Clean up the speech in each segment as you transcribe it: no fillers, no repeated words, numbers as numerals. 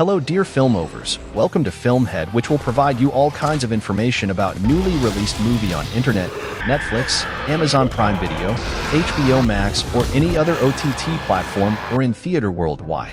Hello dear filmovers, welcome to FilmHead, which will provide you all kinds of information about newly released movie on internet, Netflix, Amazon Prime Video, HBO Max, or any other OTT platform or in theater worldwide.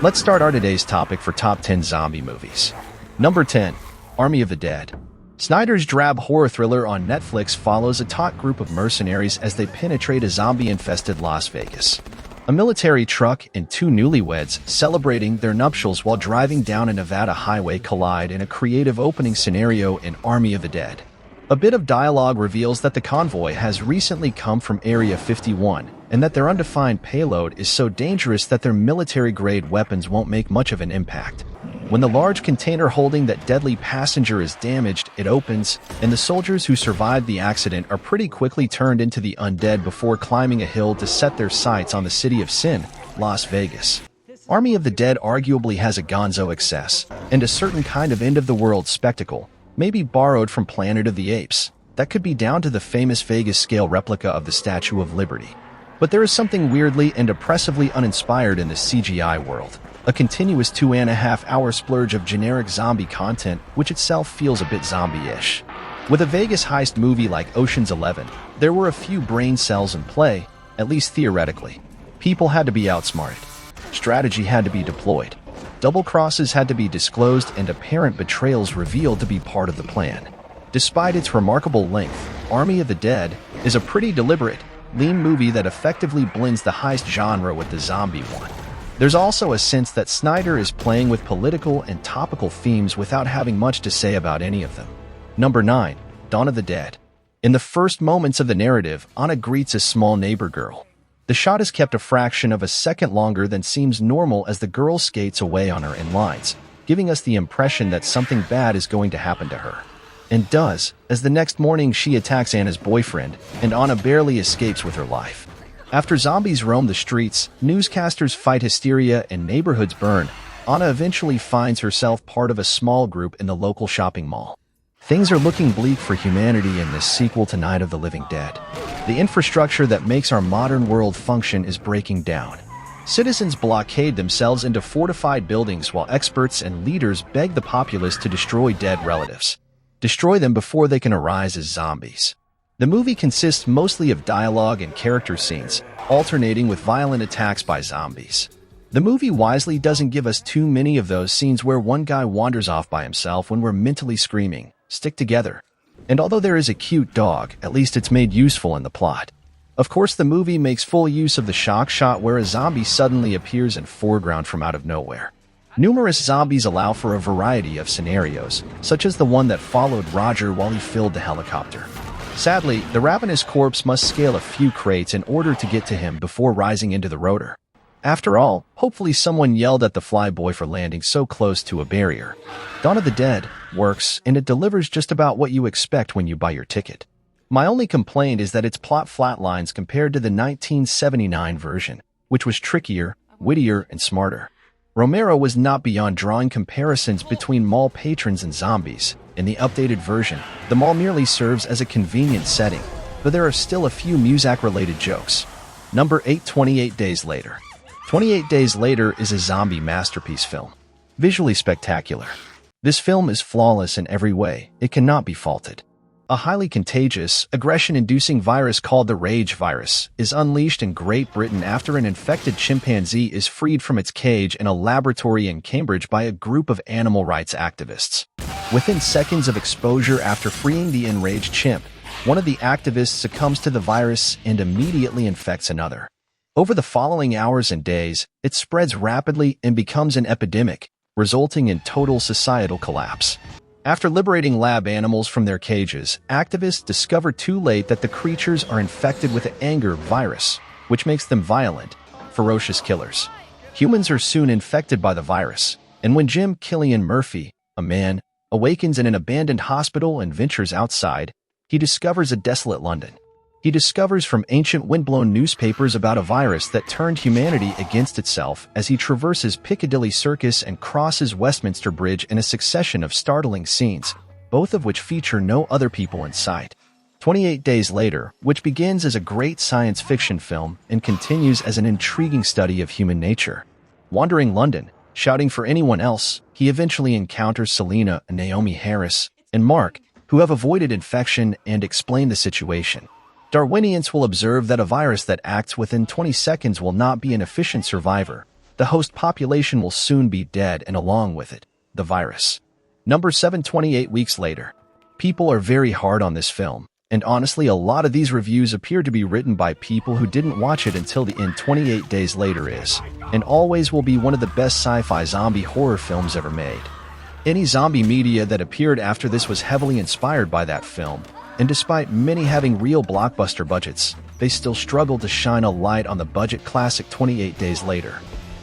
Let's start our today's topic for top 10 zombie movies. Number 10. Army of the Dead. Snyder's drab horror thriller on Netflix follows a taut group of mercenaries as they penetrate a zombie-infested Las Vegas. A military truck and two newlyweds celebrating their nuptials while driving down a Nevada highway collide in a creative opening scenario in Army of the Dead. A bit of dialogue reveals that the convoy has recently come from Area 51 and that their undefined payload is so dangerous that their military-grade weapons won't make much of an impact. When the large container holding that deadly passenger is damaged, it opens, and the soldiers who survived the accident are pretty quickly turned into the undead before climbing a hill to set their sights on the city of sin, Las Vegas. Army of the Dead arguably has a gonzo excess, and a certain kind of end-of-the-world spectacle, maybe borrowed from Planet of the Apes, that could be down to the famous Vegas-scale replica of the Statue of Liberty. But there is something weirdly and oppressively uninspired in the CGI world. A continuous 2.5-hour splurge of generic zombie content, which itself feels a bit zombie-ish. With a Vegas heist movie like Ocean's 11, there were a few brain cells in play, at least theoretically. People had to be outsmarted. Strategy had to be deployed. Double crosses had to be disclosed and apparent betrayals revealed to be part of the plan. Despite its remarkable length, Army of the Dead is a pretty deliberate, lean movie that effectively blends the heist genre with the zombie one. There's also a sense that Snyder is playing with political and topical themes without having much to say about any of them. Number 9. Dawn of the Dead. In the first moments of the narrative, Anna greets a small neighbor girl. The shot is kept a fraction of a second longer than seems normal as the girl skates away on her in lines, giving us the impression that something bad is going to happen to her. And does, as the next morning she attacks Anna's boyfriend, and Anna barely escapes with her life. After zombies roam the streets, newscasters fight hysteria, and neighborhoods burn, Anna eventually finds herself part of a small group in the local shopping mall. Things are looking bleak for humanity in this sequel to Night of the Living Dead. The infrastructure that makes our modern world function is breaking down. Citizens blockade themselves into fortified buildings while experts and leaders beg the populace to destroy dead relatives. Destroy them before they can arise as zombies. The movie consists mostly of dialogue and character scenes, alternating with violent attacks by zombies. The movie wisely doesn't give us too many of those scenes where one guy wanders off by himself when we're mentally screaming, "Stick together." And although there is a cute dog, at least it's made useful in the plot. Of course, the movie makes full use of the shock shot where a zombie suddenly appears in foreground from out of nowhere. Numerous zombies allow for a variety of scenarios, such as the one that followed Roger while he filled the helicopter. Sadly, the ravenous corpse must scale a few crates in order to get to him before rising into the rotor. After all, hopefully someone yelled at the flyboy for landing so close to a barrier. Dawn of the Dead works, and it delivers just about what you expect when you buy your ticket. My only complaint is that its plot flatlines compared to the 1979 version, which was trickier, wittier, and smarter. Romero was not beyond drawing comparisons between mall patrons and zombies. In the updated version, the mall merely serves as a convenient setting, but there are still a few Muzak-related jokes. Number 8. 28 Days Later. 28 Days Later is a zombie masterpiece film. Visually spectacular. This film is flawless in every way. It cannot be faulted. A highly contagious, aggression-inducing virus called the Rage virus is unleashed in Great Britain after an infected chimpanzee is freed from its cage in a laboratory in Cambridge by a group of animal rights activists. Within seconds of exposure after freeing the enraged chimp, one of the activists succumbs to the virus and immediately infects another. Over the following hours and days, it spreads rapidly and becomes an epidemic, resulting in total societal collapse. After liberating lab animals from their cages, activists discover too late that the creatures are infected with the anger virus, which makes them violent, ferocious killers. Humans are soon infected by the virus, and when Jim Killian Murphy, a man, awakens in an abandoned hospital and ventures outside, he discovers a desolate London. He discovers from ancient windblown newspapers about a virus that turned humanity against itself as he traverses Piccadilly Circus and crosses Westminster Bridge in a succession of startling scenes, both of which feature no other people in sight. 28 Days Later, which begins as a great science fiction film and continues as an intriguing study of human nature. Wandering London, Shouting for anyone else, he eventually encounters Selena and Naomi Harris and Mark, who have avoided infection and explain the situation. Darwinians will observe that a virus that acts within 20 seconds will not be an efficient survivor. The host population will soon be dead, and along with it, the virus. Number 7. 28 weeks later. People are very hard on this film, and honestly a lot of these reviews appear to be written by people who didn't watch it until the end. 28 days later is, and always will be, one of the best sci-fi zombie horror films ever made. Any zombie media that appeared after this was heavily inspired by that film, and despite many having real blockbuster budgets, they still struggled to shine a light on the budget classic 28 days later.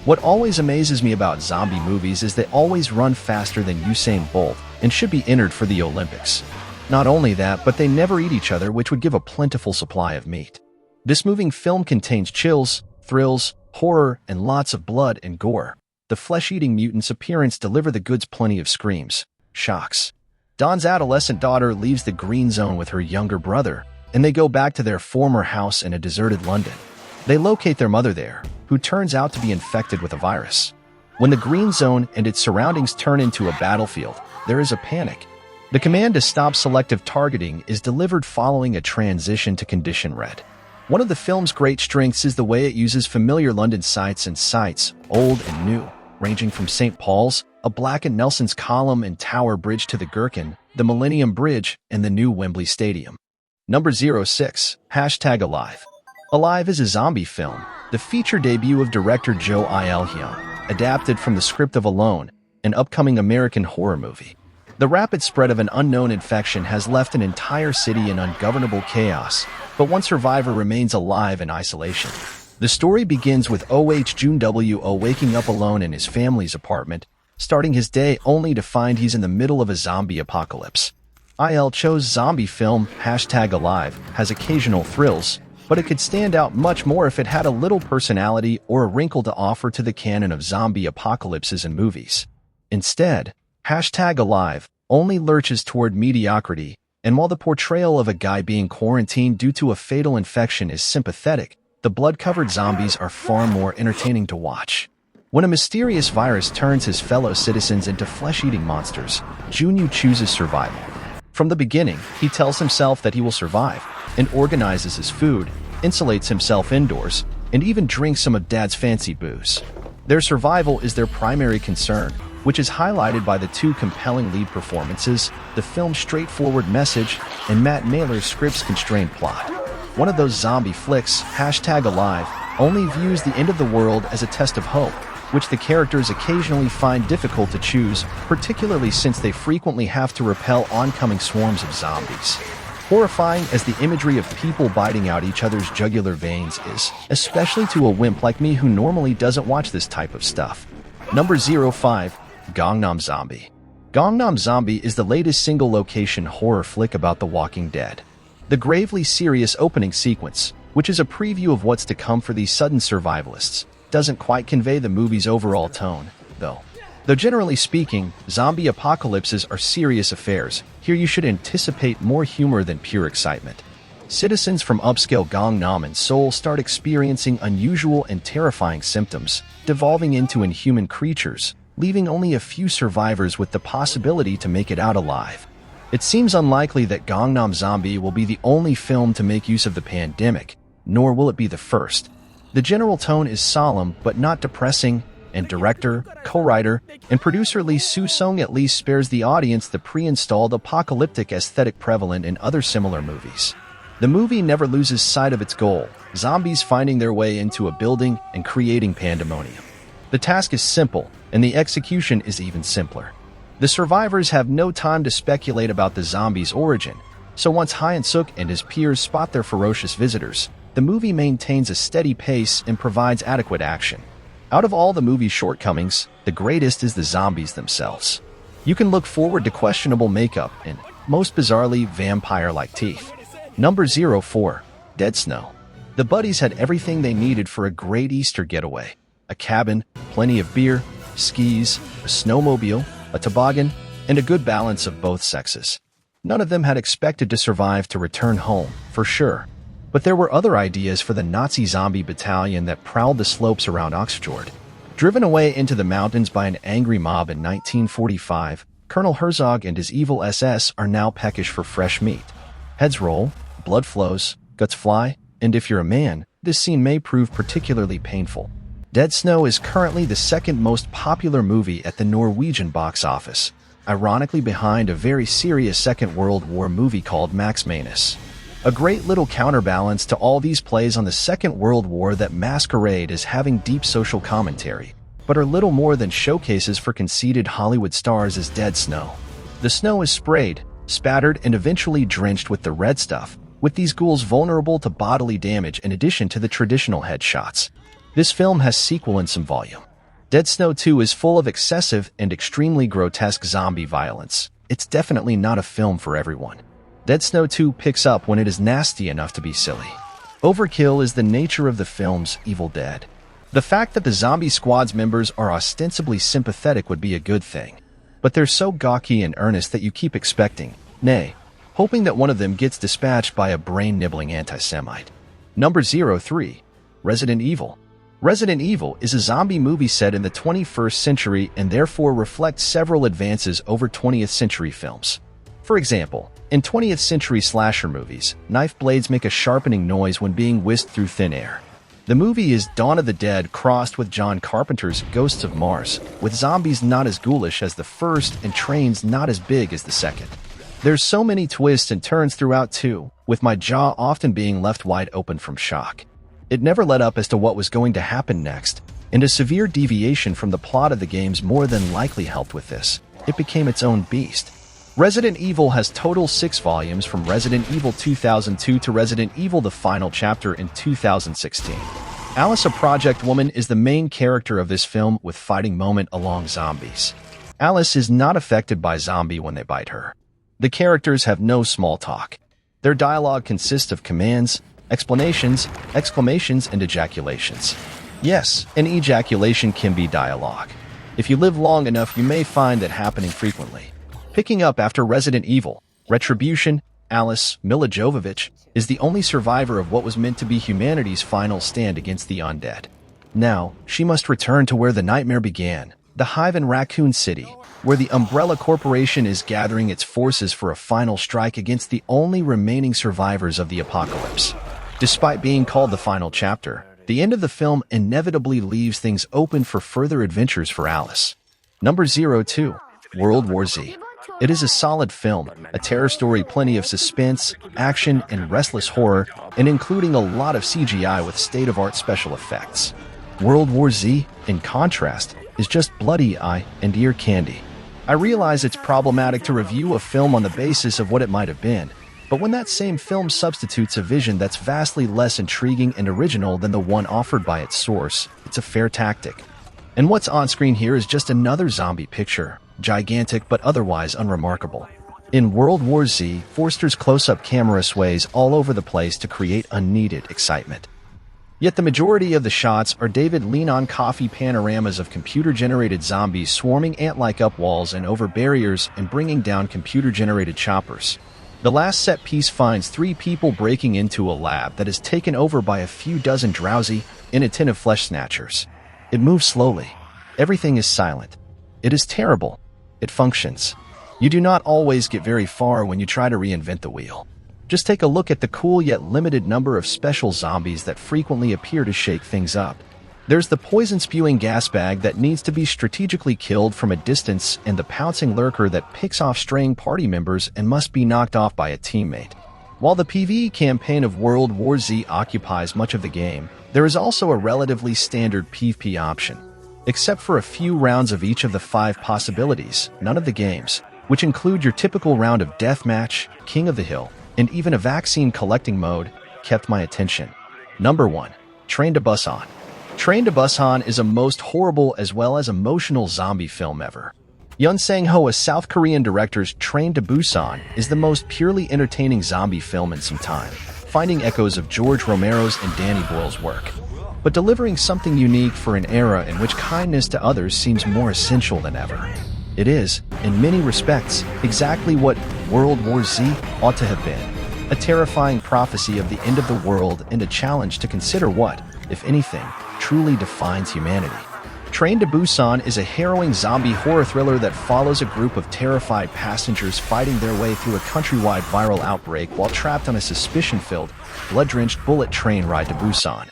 What always amazes me about zombie movies is they always run faster than Usain Bolt and should be entered for the Olympics. Not only that, but they never eat each other, which would give a plentiful supply of meat. This moving film contains chills, thrills, horror, and lots of blood and gore. The flesh-eating mutants' appearance deliver the goods, plenty of screams, shocks. Dawn's adolescent daughter leaves the green zone with her younger brother, and they go back to their former house in a deserted London. They locate their mother there, who turns out to be infected with a virus. When the green zone and its surroundings turn into a battlefield, there is a panic. The command to stop selective targeting is delivered following a transition to Condition Red. One of the film's great strengths is the way it uses familiar London sights and sights, old and new, ranging from St. Paul's, a blackened Nelson's Column and Tower Bridge, to the Gherkin, the Millennium Bridge, and the new Wembley Stadium. Number 06. #Alive. Alive is a zombie film, the feature debut of director Jo Il-hyun, adapted from the script of Alone, an upcoming American horror movie. The rapid spread of an unknown infection has left an entire city in ungovernable chaos, but one survivor remains alive in isolation. The story begins with Jun Wo waking up alone in his family's apartment, starting his day only to find he's in the middle of a zombie apocalypse. Cho's zombie film, #Alive, has occasional thrills, but it could stand out much more if it had a little personality or a wrinkle to offer to the canon of zombie apocalypses and movies. Instead, #Alive only lurches toward mediocrity, and while the portrayal of a guy being quarantined due to a fatal infection is sympathetic, the blood-covered zombies are far more entertaining to watch. When a mysterious virus turns his fellow citizens into flesh-eating monsters, Junyu chooses survival. From the beginning, he tells himself that he will survive, and organizes his food, insulates himself indoors, and even drinks some of Dad's fancy booze. Their survival is their primary concern, which is highlighted by the two compelling lead performances, the film's straightforward message, and Matt Mailer's script's constrained plot. One of those zombie flicks, #Alive, only views the end of the world as a test of hope, which the characters occasionally find difficult to choose, particularly since they frequently have to repel oncoming swarms of zombies. Horrifying as the imagery of people biting out each other's jugular veins is, especially to a wimp like me who normally doesn't watch this type of stuff. Number 05. Gangnam Zombie. Gangnam Zombie is the latest single-location horror flick about The Walking Dead. The gravely serious opening sequence, which is a preview of what's to come for these sudden survivalists, doesn't quite convey the movie's overall tone, though. Though generally speaking, zombie apocalypses are serious affairs, here you should anticipate more humor than pure excitement. Citizens from upscale Gangnam and Seoul start experiencing unusual and terrifying symptoms, devolving into inhuman creatures, leaving only a few survivors with the possibility to make it out alive. It seems unlikely that Gangnam Zombie will be the only film to make use of the pandemic, nor will it be the first. The general tone is solemn but not depressing, and director, co-writer, and producer Lee Soo-sung at least spares the audience the pre-installed apocalyptic aesthetic prevalent in other similar movies. The movie never loses sight of its goal, zombies finding their way into a building and creating pandemonium. The task is simple, and the execution is even simpler. The survivors have no time to speculate about the zombies' origin, so once Hyun-suk and his peers spot their ferocious visitors, the movie maintains a steady pace and provides adequate action. Out of all the movie's shortcomings, the greatest is the zombies themselves. You can look forward to questionable makeup and, most bizarrely, vampire-like teeth. Number 04. Dead Snow. The buddies had everything they needed for a great Easter getaway. A cabin, plenty of beer, skis, a snowmobile, a toboggan, and a good balance of both sexes. None of them had expected to survive to return home, for sure. But there were other ideas for the Nazi zombie battalion that prowled the slopes around Oxford. Driven away into the mountains by an angry mob in 1945, Colonel Herzog and his evil SS are now peckish for fresh meat. Heads roll, blood flows, guts fly, and if you're a man, this scene may prove particularly painful. Dead Snow is currently the second most popular movie at the Norwegian box office, ironically behind a very serious Second World War movie called Max Manus. A great little counterbalance to all these plays on the Second World War that masquerade as having deep social commentary, but are little more than showcases for conceited Hollywood stars as Dead Snow. The snow is sprayed, spattered, and eventually drenched with the red stuff, with these ghouls vulnerable to bodily damage in addition to the traditional headshots. This film has sequel in some volume. Dead Snow 2 is full of excessive and extremely grotesque zombie violence. It's definitely not a film for everyone. Dead Snow 2 picks up when it is nasty enough to be silly. Overkill is the nature of the film's Evil Dead. The fact that the zombie squad's members are ostensibly sympathetic would be a good thing, but they're so gawky and earnest that you keep expecting, nay, hoping that one of them gets dispatched by a brain-nibbling anti-Semite. Number 03. Resident Evil. Resident Evil is a zombie movie set in the 21st century and therefore reflects several advances over 20th century films. For example, in 20th century slasher movies, knife blades make a sharpening noise when being whisked through thin air. The movie is Dawn of the Dead crossed with John Carpenter's Ghosts of Mars, with zombies not as ghoulish as the first and trains not as big as the second. There's so many twists and turns throughout too, with my jaw often being left wide open from shock. It never let up as to what was going to happen next, and a severe deviation from the plot of the games more than likely helped with this. It became its own beast. Resident Evil has total 6 volumes from Resident Evil 2002 to Resident Evil The Final Chapter in 2016. Alice, a project woman, is the main character of this film with fighting moment along zombies. Alice is not affected by zombie when they bite her. The characters have no small talk. Their dialogue consists of commands, explanations, exclamations, and ejaculations. Yes, an ejaculation can be dialogue. If you live long enough, you may find that happening frequently. Picking up after Resident Evil, Retribution, Alice, Milla Jovovich, is the only survivor of what was meant to be humanity's final stand against the undead. Now, she must return to where the nightmare began, the Hive in Raccoon City, where the Umbrella Corporation is gathering its forces for a final strike against the only remaining survivors of the apocalypse. Despite being called the final chapter, the end of the film inevitably leaves things open for further adventures for Alice. Number 02. World War Z. It is a solid film, a terror story, plenty of suspense, action, and restless horror, and including a lot of CGI with state-of-art special effects. World War Z, in contrast, is just bloody eye and ear candy. I realize it's problematic to review a film on the basis of what it might have been, but when that same film substitutes a vision that's vastly less intriguing and original than the one offered by its source, it's a fair tactic. And what's on screen here is just another zombie picture, gigantic but otherwise unremarkable. In World War Z, Forster's close-up camera sways all over the place to create unneeded excitement. Yet the majority of the shots are David lean-on coffee panoramas of computer-generated zombies swarming ant-like up walls and over barriers and bringing down computer-generated choppers. The last set piece finds 3 people breaking into a lab that is taken over by a few dozen drowsy, inattentive flesh snatchers. It moves slowly. Everything is silent. It is terrible. It functions. You do not always get very far when you try to reinvent the wheel. Just take a look at the cool yet limited number of special zombies that frequently appear to shake things up. There's the poison-spewing gas bag that needs to be strategically killed from a distance and the pouncing lurker that picks off straying party members and must be knocked off by a teammate. While the PvE campaign of World War Z occupies much of the game, there is also a relatively standard PvP option. Except for a few rounds of each of the 5 possibilities, none of the games, which include your typical round of Deathmatch, King of the Hill, and even a vaccine collecting mode, kept my attention. Number 1. Train to Busan. Train to Busan is a most horrible as well as emotional zombie film ever. Yoon Sang-ho, a South Korean director's Train to Busan, is the most purely entertaining zombie film in some time, finding echoes of George Romero's and Danny Boyle's work, but delivering something unique for an era in which kindness to others seems more essential than ever. It is, in many respects, exactly what World War Z ought to have been, a terrifying prophecy of the end of the world and a challenge to consider what, if anything, truly defines humanity. Train to Busan is a harrowing zombie horror thriller that follows a group of terrified passengers fighting their way through a countrywide viral outbreak while trapped on a suspicion-filled, blood-drenched bullet train ride to Busan,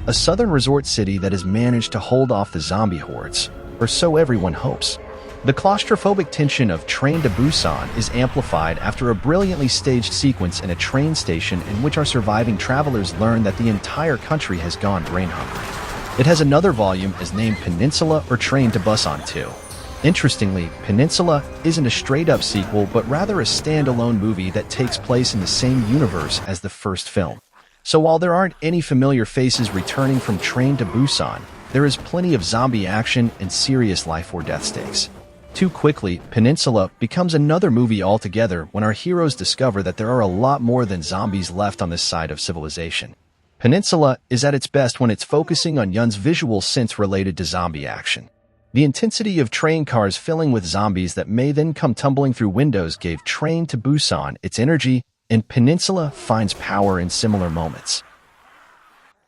a southern resort city that has managed to hold off the zombie hordes, or so everyone hopes. The claustrophobic tension of Train to Busan is amplified after a brilliantly staged sequence in a train station in which our surviving travelers learn that the entire country has gone brain hungry. It has another volume as named Peninsula or Train to Busan 2. Interestingly, Peninsula isn't a straight-up sequel but rather a standalone movie that takes place in the same universe as the first film. So while there aren't any familiar faces returning from Train to Busan, there is plenty of zombie action and serious life or death stakes. Too quickly, Peninsula becomes another movie altogether when our heroes discover that there are a lot more than zombies left on this side of civilization. Peninsula is at its best when it's focusing on Yun's visual sense related to zombie action. The intensity of train cars filling with zombies that may then come tumbling through windows gave Train to Busan its energy, and Peninsula finds power in similar moments.